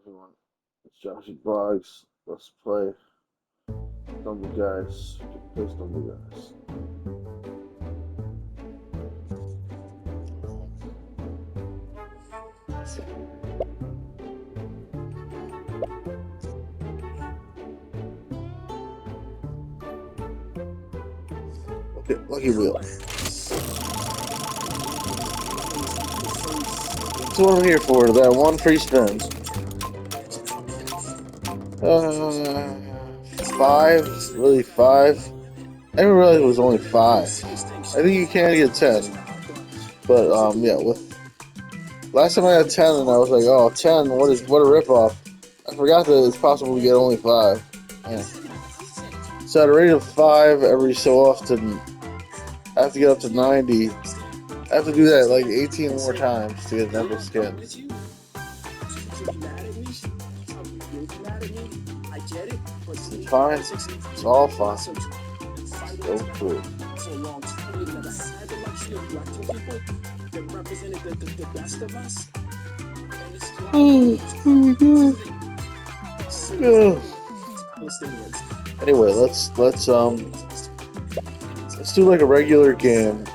everyone? It's Joshy Vlogs. Let's play Stumble Guys. Play Stumble Guys. Okay, lucky wheel. That's what I'm here for. That one free spin. Five? Really, five? I didn't realize it was only five. I think you can get 10. But, yeah, with last time I had 10 and I was like, oh, 10, what a ripoff. I forgot that it's possible to get only five. Yeah. So at a rate of 5 every so often, I have to get up to 90. I have to do that like 18 more times to get an epic skin. It's fine. It's all fine. So cool. Anyway, let's do like a regular game,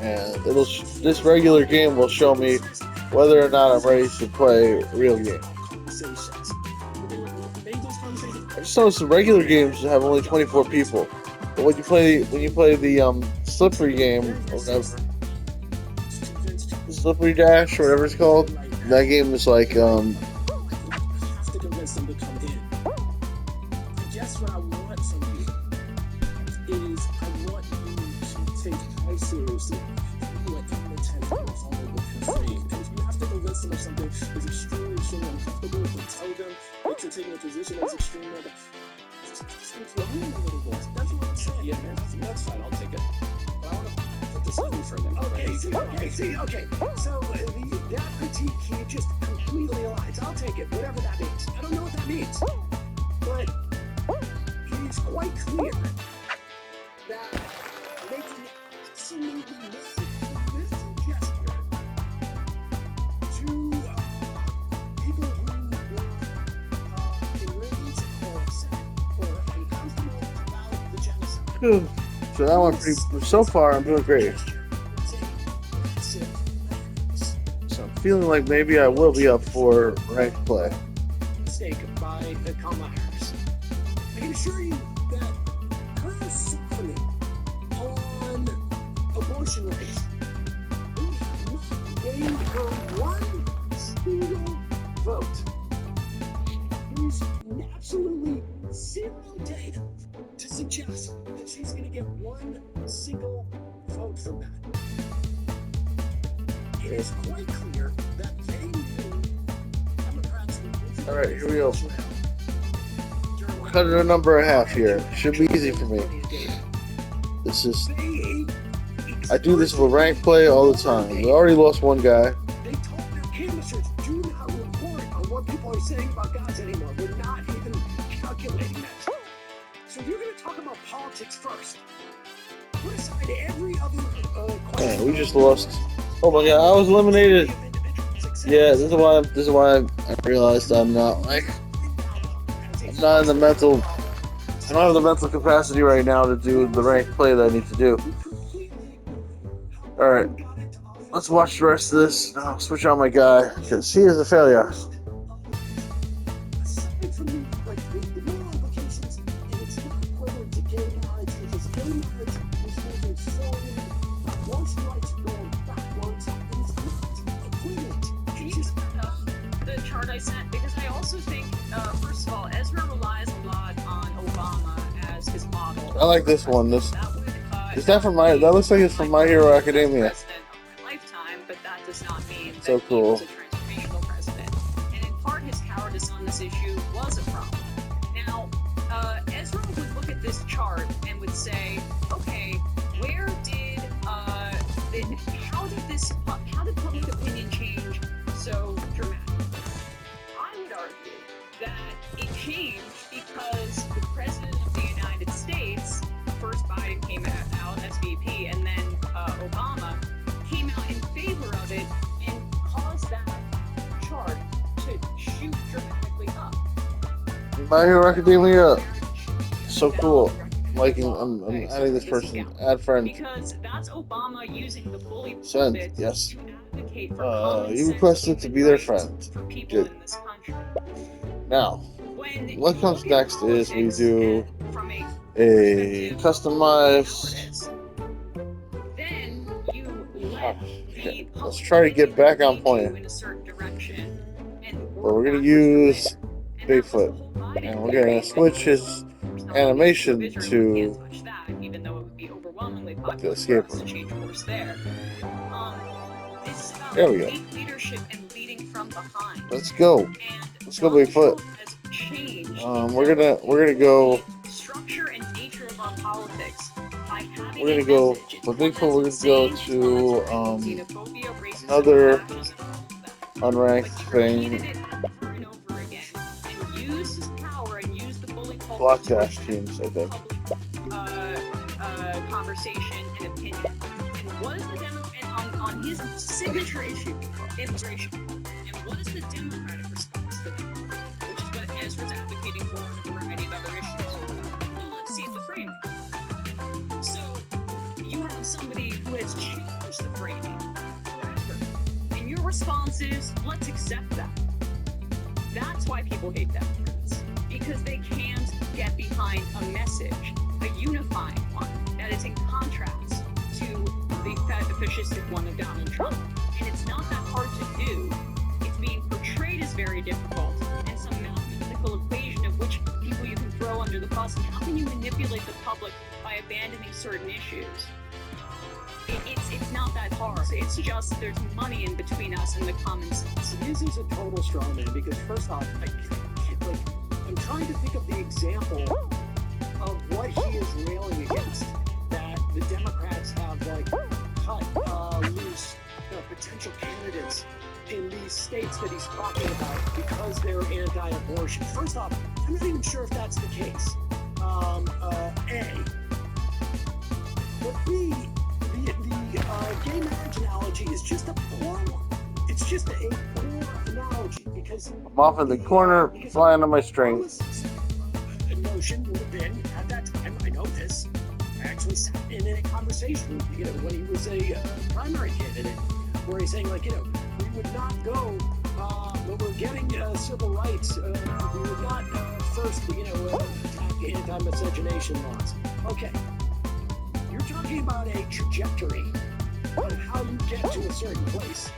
and this regular game will show me whether or not I'm ready to play a real game. I just noticed the regular games have only 24 people, but when you play the slippery game or whatever, slippery dash or whatever it's called, that game is like Guess what I want from you is I want you to take life seriously. You are inattentive and vulnerable and free. And if you have to convince them of something that's extremely uncomfortable, you can tell them that you're taking a position that's extremely just lying a little bit. That's what I'm saying. Yeah, man, that's fine. I'll take it. But I want to put this on you for a minute. Okay. So that critique here just completely aligns. I'll take it, whatever that means. I don't know what that means. But it's quite clear that making absolutely this gesture to people who were enraged or upset or uncomfortable about the genocide. So that one so far I'm doing great. So I'm feeling like maybe I will be up for ranked play. Mistake by Kamala Harris. I can assure you that her softening on abortion rates gained her one single vote. There is absolutely zero data to suggest that she's going to get one single vote from that. It is quite clear that they knew Democrats would. All right, here we go. Cut it a number and a half here. Should be easy for me. This is. I do this with rank play all the time. We already lost one guy. They told their canvassers, do not report on what people are saying about guns anymore. We're not even calculating that. So if you're going to talk about politics first, put aside every other question. Man, we just lost. Oh my god, I was eliminated. Yeah, this is why I realized I'm not in the mental. I don't have the mental capacity right now to do the ranked play that I need to do. All right, let's watch the rest of this. I'll switch out my guy because he is a failure. Aside from the moral implications, and it's not equivalent to gay marriage because gay marriage is moving forward. Once rights are going backwards, and it's not equivalent. Can you put up the chart I sent? Because I also think, first of all, Ezra relies a lot on Obama as his model. I like this one. That would, That looks like it's from My Hero Academia. President of my lifetime, but that does not mean So that cool. he was a transformational president. And in part, his cowardice on this issue was a problem. Now, Ezra would look at this chart and would say, okay, how did public opinion change so dramatically? I would argue that it changed because the President of the United States, first Biden came out as VP, and then Obama came out in favor of it and caused that chart to shoot My Hero Academia. So cool. I'm adding this person. Add friend. Because that's Obama using the bully Send. pulpit Yes. to advocate for common You sense requested to human be their rights friend. for people Good. in this country. Now, When what you comes look at next is we politics do from a perspective of customized. cowardice, then you let Okay, the let's try to get back on point. in a certain direction, and But we're gonna backwards use from there. And that was the Bigfoot, whole Biden and we're gonna thing. switch his Now, animation Israel, to we can't touch that, even though it would be overwhelmingly popular for escape us to change course there. This is about There we go. leadership and leading from behind. Let's go. And Let's go, Donald Bigfoot. Trump has changed We're gonna go. the structure and nature of our politics by having We're gonna a go message. It's for one Bigfoot. that's We're gonna go insane, it's one to that's xenophobia, racism, another fascism, all of that. unranked But he repeated thing. it over and over again and used his power and used the bully pulpit Block to dash affect teams, I think. public conversation and opinion. And what is the Democrat on his signature issue, immigration? And what is the Democratic response to that? Which is what Ezra's advocating for and a variety of other issues. Well, let's see the frame. So you have somebody who has changed the framing forever, and your response is, let's accept that. That's why people hate Democrats, because they can't get behind a message, a unifying one that is in contrast to the fascistic one of Donald Trump. And it's not that hard to do. It's being portrayed as very difficult, and some mathematical equation of which people you can throw under the bus, and how can you manipulate the public by abandoning certain issues. It's not that hard. It's just there's money in between us and the common sense. This is a total straw man because first off, I'm trying to think of the example of what he is railing against, that the Democrats have cut loose potential candidates in these states that he's talking about because they're anti-abortion. First off, I'm not even sure if that's the case. A. But B, the gay marriage analogy is just a poor one. It's just a poor analogy because I'm off in the corner, flying on my string. The notion would have been at that time. I know this. I actually sat in a conversation, when he was a primary candidate, where he's saying we would not go when we're getting civil rights. We would not first, attack anti-miscegenation laws. Okay. You're talking about a trajectory on how you get to a certain place.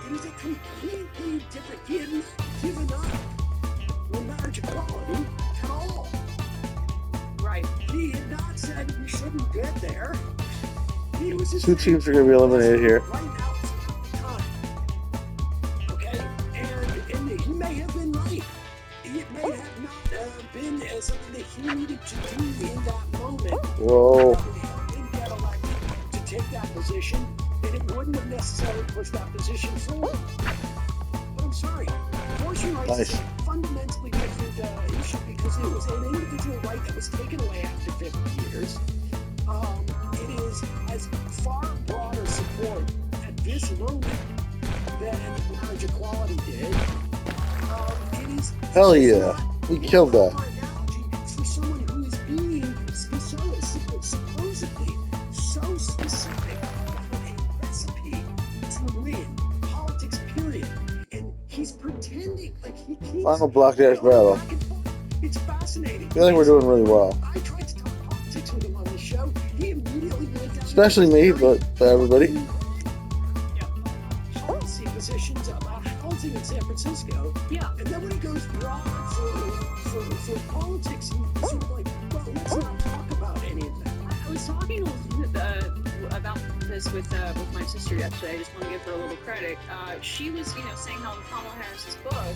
It is a completely different. He had not given up on marriage equality at all. Right. He had not said we shouldn't get there. He was just Two teams are gonna be eliminated here. right now is not the time. Okay? And he may have been right. It may have not been something that he needed to do in that moment. Whoa. He didn't get elected to take that position, and it wouldn't have necessarily pushed that position forward. But I'm sorry, abortion rights is a fundamentally different issue because it was an individual right that was taken away after 50 years. It has far broader support at this moment than marriage equality did. It is Hell yeah. We killed that. for someone who is being supposedly so specific about a recipe to win politics, period. And he's pretending like he keeps Final block dash battle. back and forth. It's fascinating. I feel like we're doing really well. I tried to talk politics with him on the show. He immediately went down. Especially me, but for everybody. Policy positions about housing in San Francisco. Yeah. And then when he goes broad for politics, he's sort of like, well, let's not talk about any of that. I was talking about this with my sister yesterday. I just want to give her a little credit. She was, saying how in Kamala Harris's book,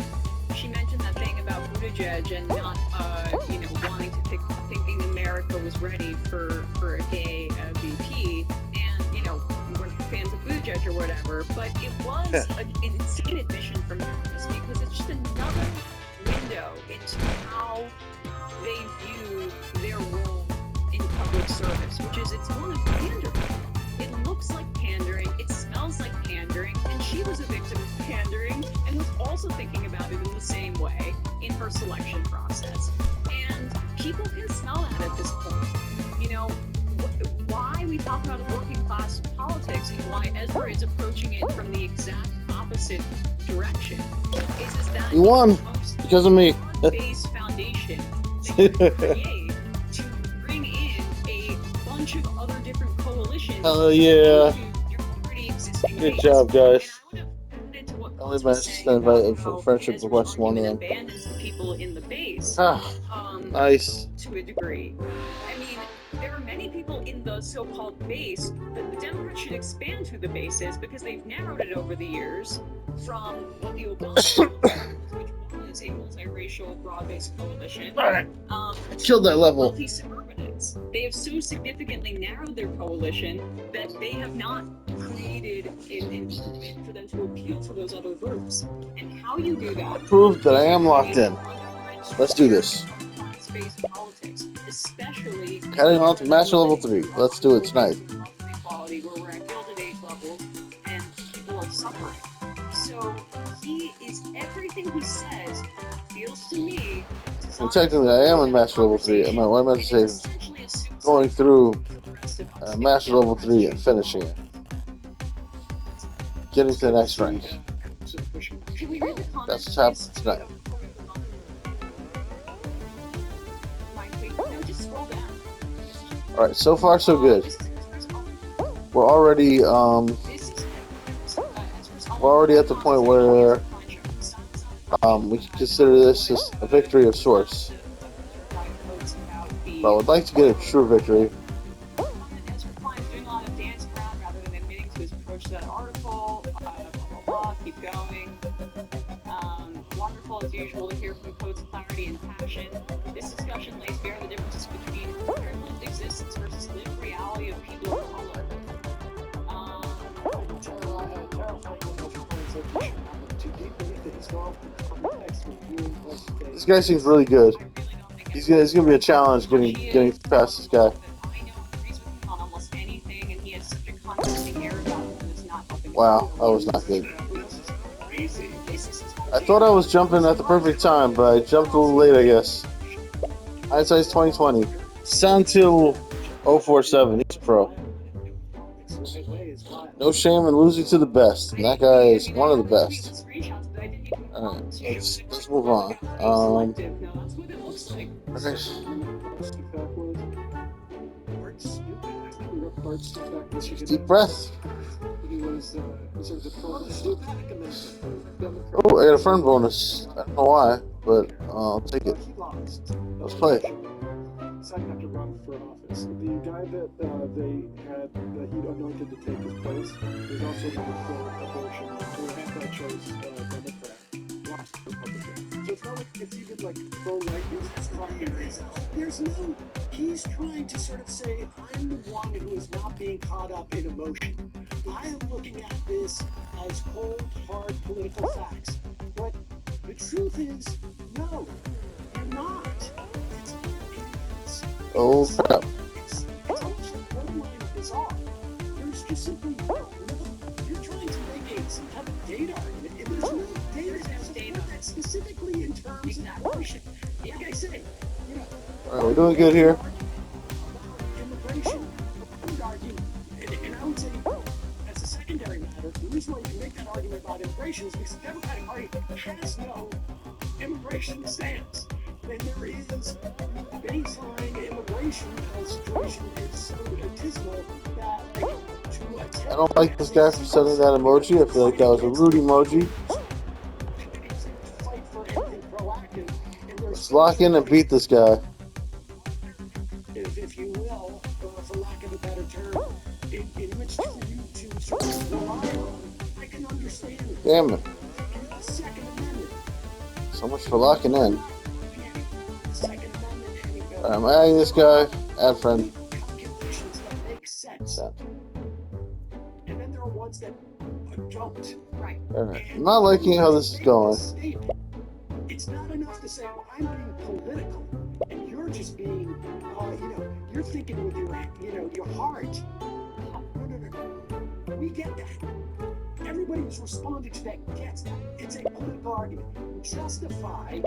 she mentioned that thing about Buttigieg and not, wanting to thinking America was ready for a gay VP, and we weren't fans of Buttigieg or whatever. But it was an insane admission from Harris because it's just another window into how they view their role in public service, which is it's one of pandering. It looks like pandering, it smells like pandering, and she was a victim of pandering and was also thinking about it in the same way in her selection process. And people can smell that at this point. You know, why we talk about working class politics and why Ezra is approaching it from the exact opposite direction is that You won because of me. base foundation that you can create to bring in a bunch of other different coalitions. Oh yeah. into your already existing Good base. job, guys. And I would have added to what I only Chris was managed to saying stand by about for how friendship Ezra's request one of argument them. abandons the people in the base. Ah, nice. To a degree. I mean, there are many people in the so-called base, but the Democrats should expand who the base is because they've narrowed it over the years from what the Obama which was a multiracial, broad-based coalition. Killed that level. Wealthy suburbanites. They have so significantly narrowed their coalition that they have not created an instrument for them to appeal to those other groups. And how you do that? Prove that I am locked in. Let's do this. Class-based politics, especially Heading on to Master Level 3. Let's do it tonight. Equality, where we're at Gilded Age level and people are suffering. So he is everything he says feels to me. Well, technically, I am in Master Level 3. What I meant to say is going through Master Level 3 and finishing it. Getting to the next rank. That's what's happening tonight. Alright, so far so good. We're already at the point where we can consider this just a victory of sorts. But I would like to get a true victory. Wonderful as usual to hear from Code's clarity and passion. This discussion lays bare the differences between lived existence versus lived reality of people of color. This guy seems really good. He's gonna be a challenge getting past this guy. Wow, that was not good. I thought I was jumping at the perfect time, but I jumped a little late, I guess. Hindsight's 2020. Santil 047, he's a pro. No shame in losing to the best, and that guy is one of the best. Alright, let's move on. Deep breath. Oh, I got a friend bonus. I don't know why, but I'll take it. Let's play. Second have to run for office. The guy that they had that he anointed to take his place was also running for abortion. So the half that chose Democrat, lost Republican. So it's not like it's even like pro-life. There's no. He's trying to sort of say, I'm the one who is not being caught up in emotion. I am looking at this as cold, hard political facts. But the truth is, no, you're not. Oh crap. It's almost borderline bizarre. There's just simply no. You're trying to make some kind of data argument, and there's no data that's specifically in terms of abortion. Like I said, Alright, we're doing good here. Immigration, I would argue, and I would say, as a secondary matter, the reason why you can make that argument about immigration is because the Democratic Party has no immigration stance. And there is baseline immigration situation is so dismal that I don't like this guy for sending that emoji. I feel like that was a rude emoji. Let's lock in and beat this guy. If you will, for lack of a better term, in which for you to sort of rely on, I can understand. Damn it. The Second Amendment. So much for locking in. Alright, I'm adding this guy. Add friend. Calculations that make sense. And then there are ones that don't. Right. Alright. I'm not liking how this is going. It's not enough to say, well, I'm being political, and you're just being, you're thinking with your heart. No. We get that. Everybody who's responding to that gets that. It's a political argument. Justify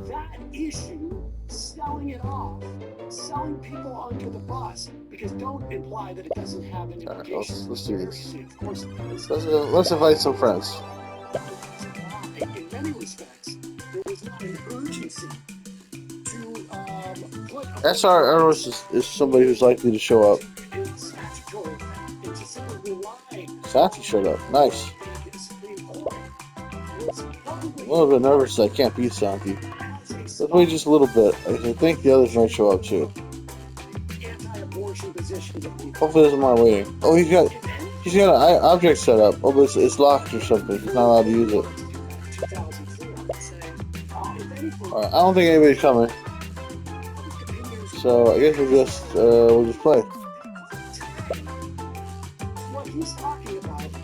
that issue, selling it off, selling people onto the bus, because don't imply that it doesn't have an Alright, implication. let's do this. Of course, it does. Let's invite some friends. In many respects, there was not an urgency to put SR is somebody who's likely to show up. in statutory fact, and to simply rely Santi showed up. Nice. on the Supreme Court was I'm probably a little bit nervous that I can't beat Santi. Let's wait just a little bit. I think the others might show up too. anti-abortion position that we Hopefully there's more waiting. Oh, he's got an object set up. Oh, but it's locked or something. He's not allowed to use it. 2004. Alright, I don't think anybody's coming. So I guess we'll just play. What he's talking about would be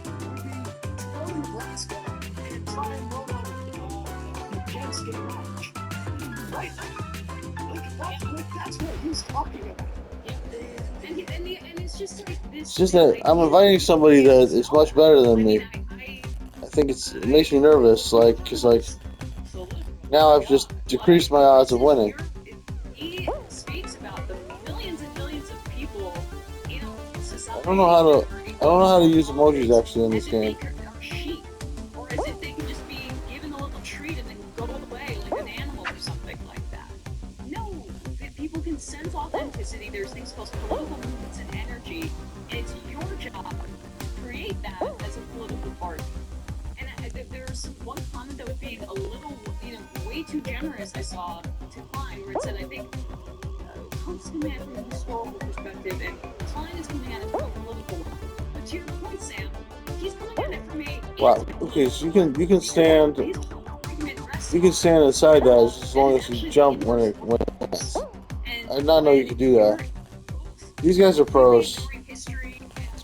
to go to Nebraska and try and run a against gay marriage. Right? That's what he's talking about. And it's just like this. It's just that I'm inviting somebody that is much better than me. I think it makes me nervous, because now I've just decreased my odds of winning. He speaks about the millions and millions of people in society. I don't know how to use emojis actually in this game. Sheep, or as if they can just be given a little treat and then go away like an animal or something like that. No, people can sense authenticity. There's things called political movements and energy, and it's your job to create that as a political party. And there's one comment that was being a little, way too generous. I saw to Klein, where it said, I think, Trump's coming at it from a historical perspective, and Klein is coming at it from a political one. But to your point, Sam, he's coming at it from a. Wow. Okay, so you can stand inside that as long as you jump when it lands. I did not know you could do that. These guys are pros. It's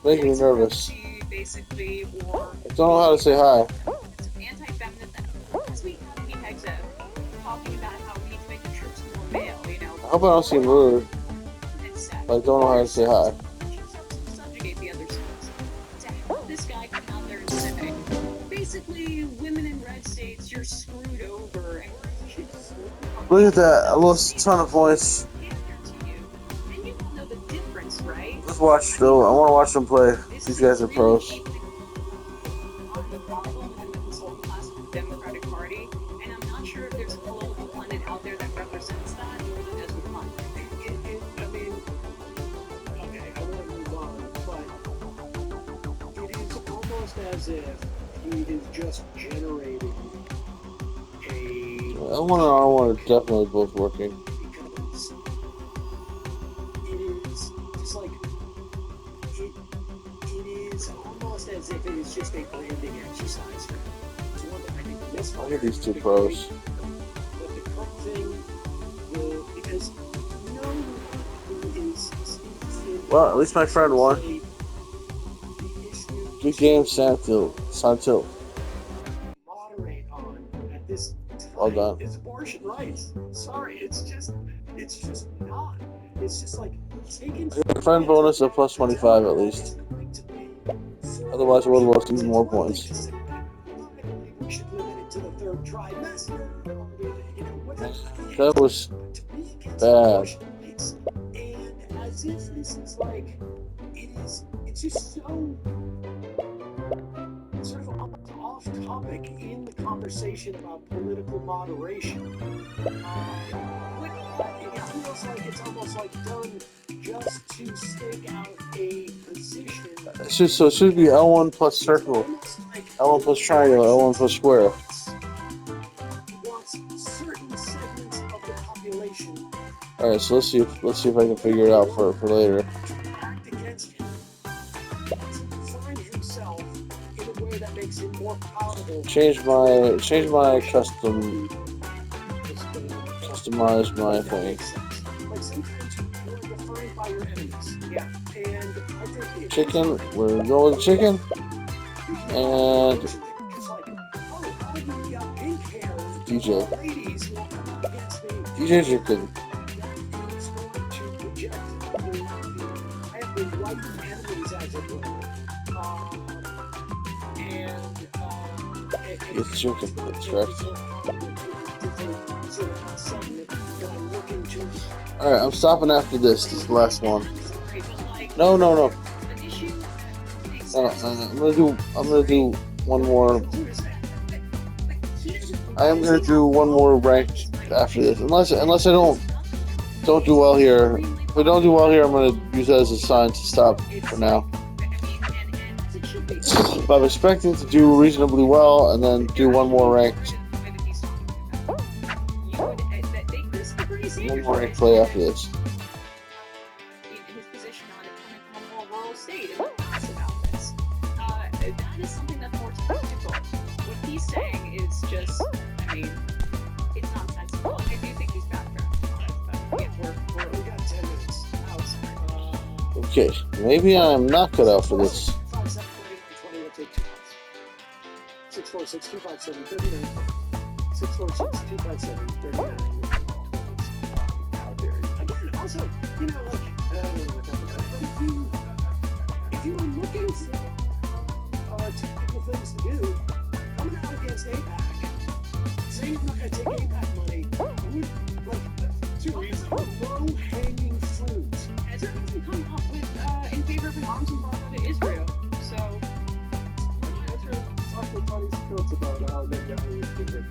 making me nervous. Basically, or I don't know how to say hi. anti-feminist. Last week, Pegs talking about how we need to make the troops more male. I hope I don't seem rude, And said, but I don't know how to say hi. subjugate the other sex. To help this guy come out there and say, basically, women in red states, you're screwed over, and we're Look at that. I lost a ton of points. to you. And you all know the difference, right? Let's watch though. I want to watch them play. These guys are pros. The problem in this whole class of the Democratic Party, and I'm not sure if there's a political pundit out there that represents that more than Desmond Hunt. I mean, okay, I want to move on, but it is almost as if he is just generating a. L1 and R1 are definitely both working. Because it is just like it is almost as if it is just a branding exercise for him. It's one that I think this Look at these two pros. But the Trump thing will, because no one who is Well, at least my friend won. the issue Good game, Santil. moderate on at this time Well done. is abortion rights. Sorry, it's just not. It's just like taking Friend bonus of plus 25 at least. Otherwise, I would have lost even more points. We should limit it to the third trimester. That was To me, against bad. abortion rights. And as if this is like, it's just so sort of off topic in the conversation about political moderation. It feels like it's almost like done just to stake out a position. It should be L1 plus circle, Almost like L1 plus triangle, L1 plus square. wants certain segments of the population All right, so let's see if I can figure it out for later. to act against him, to define himself in a way that makes him more palatable. Change my customize my thing. Like sometimes you're defined by your enemies. Yeah. And I think it Chicken, we're going with chicken. And it's like, oh, all the pink hair DJ. ladies will come up against me. DJ Chicken. That is going to project I have the white enemies, as it were. It's chicken, that's correct. different sort of segment that I'm looking to. All right, I'm stopping after this. This is the last one. Sorry, but like No. an issue that makes sense. I'm gonna do one more. I am gonna do one more rank after this, unless I don't do well here. If I don't do well here, I'm gonna use that as a sign to stop for now. But I'm expecting to do reasonably well, and then do one more rank play after this. In his position on a more rural state and thoughts about this. That is something that's more technical. What he's saying is just, I mean, it's nonsensical. I do think he's backtracking on it, but yeah, We got 10 minutes. Okay, maybe I'm not cut out for this. 5, 7, 30, 20 will take 2 months. 646 257 39. 646 257 39. Out there. Again, also, you know, like, if you were looking for technical things to do, coming out against APAC, saying you're not going to take APAC money, would, like, 2 reasons. Low-hanging fruit. has everything come up with in favor of an arms embargo to Israel. So, Talk with Tony's quotes about how Netanyahu is doing it.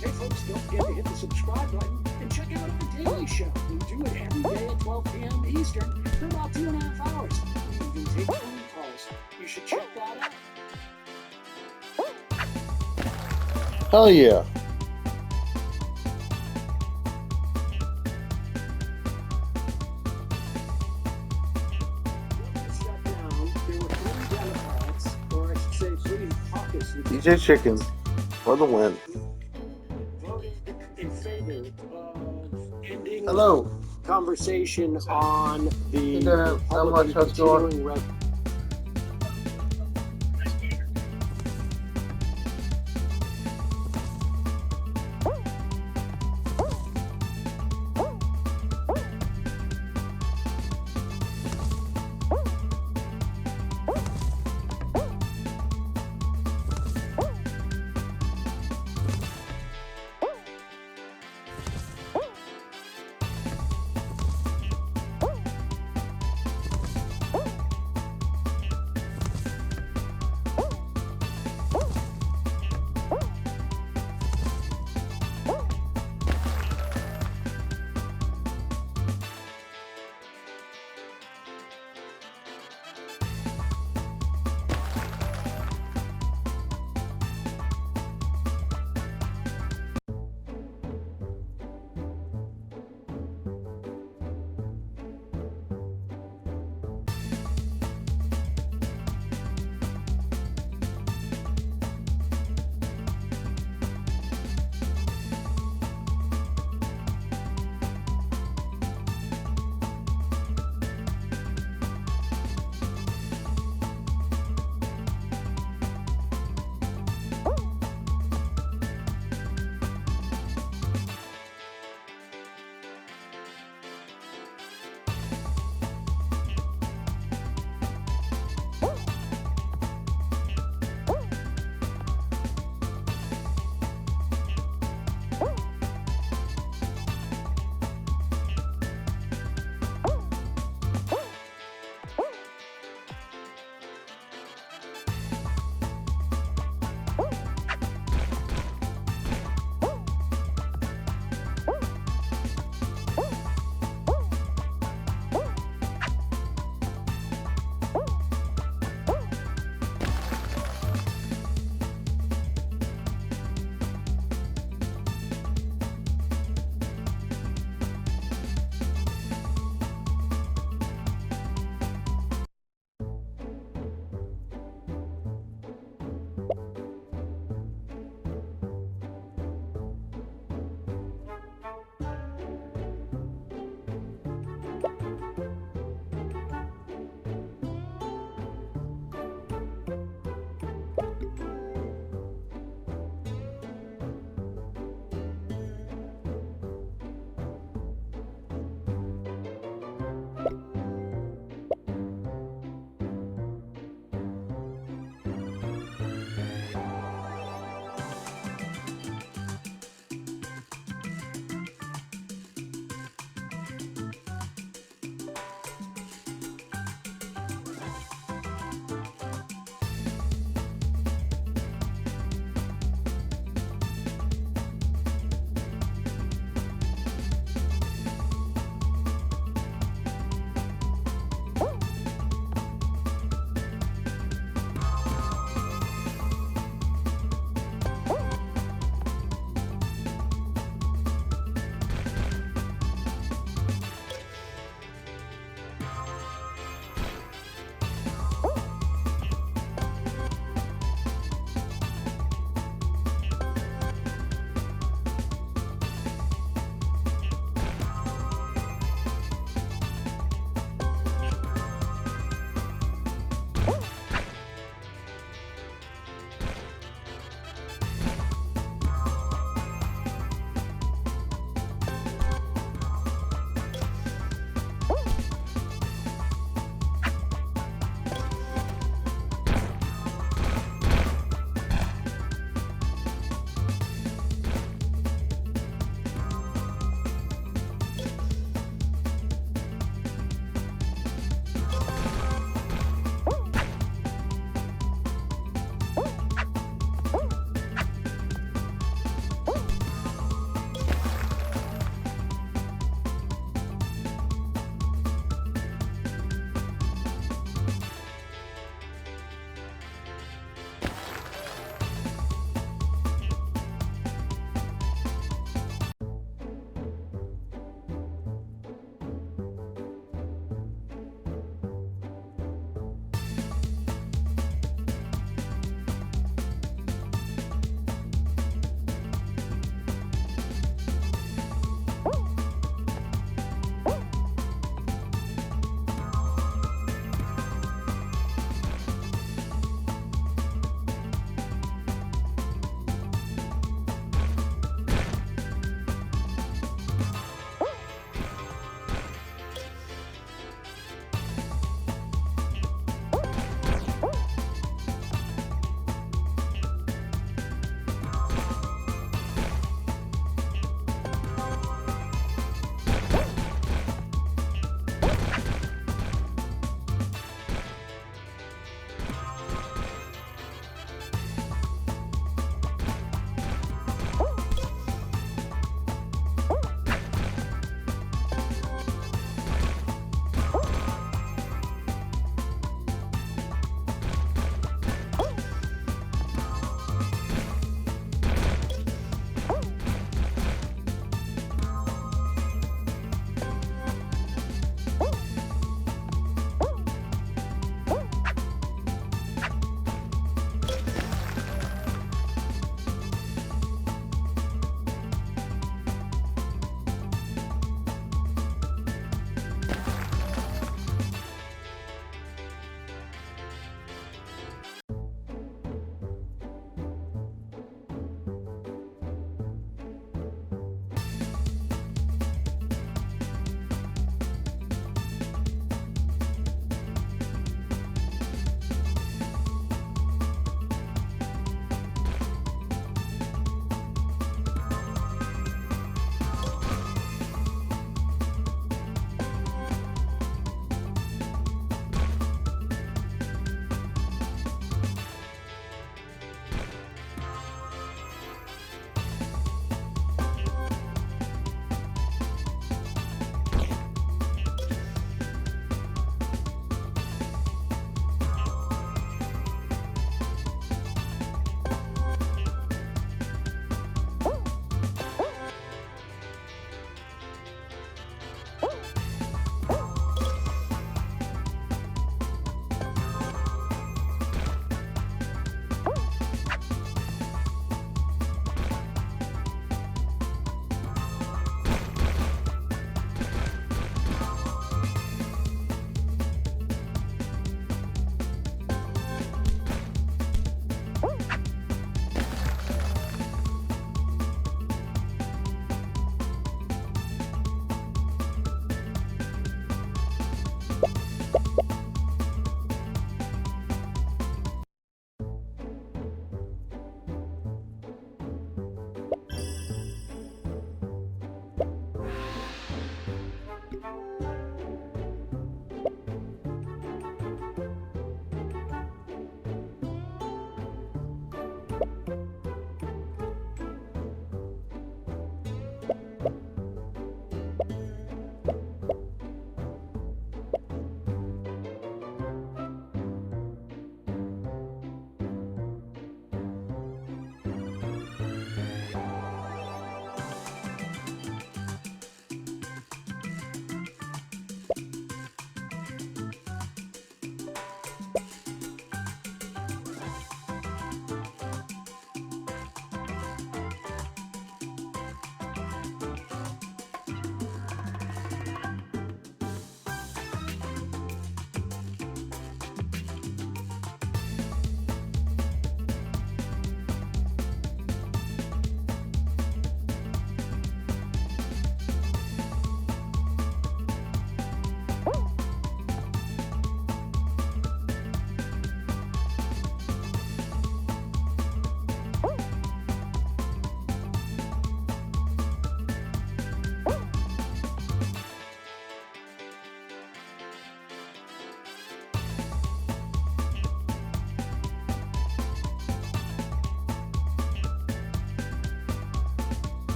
Hey folks, don't forget to hit the subscribe button and check out our daily show. We do it every day at 12 p.m. Eastern for about 2.5 hours. We can take phone calls. You should check that out. Hell yeah. Shut down. There were 3 Democrats, or I should say 3 caucus DJ Chicken for the win. voted in favor of ending Hello. conversation on the Hey, Dan. How much? Republican How's it going? continuing